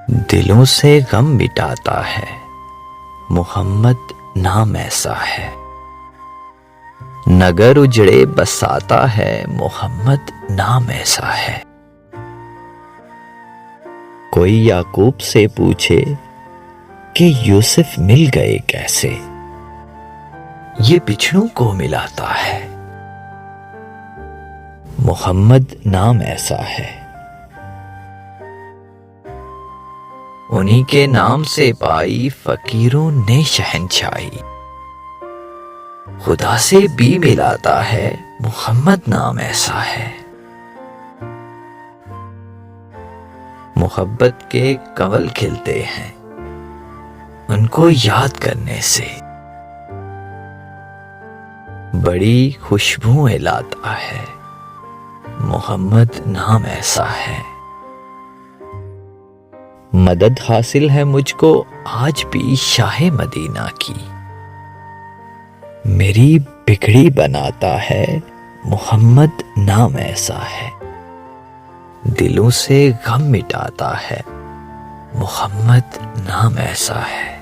دلوں سے غم مٹاتا ہے، محمد نام ایسا ہے۔ نگر اجڑے بساتا ہے، محمد نام ایسا ہے۔ کوئی یعقوب سے پوچھے کہ یوسف مل گئے کیسے، یہ بچھڑوں کو ملاتا ہے، محمد نام ایسا ہے۔ انہی کے نام سے پائی فقیروں نے شہنشاہی، خدا سے بھی ملاتا ہے، محمد نام ایسا ہے۔ محبت کے کنول کھلتے ہیں ان کو یاد کرنے سے، بڑی خوشبوئیں لاتا ہے، محمد نام ایسا ہے۔ مدد حاصل ہے مجھ کو آج بھی شاہ مدینہ کی، میری بگڑی بناتا ہے، محمد نام ایسا ہے۔ دلوں سے غم مٹاتا ہے، محمد نام ایسا ہے۔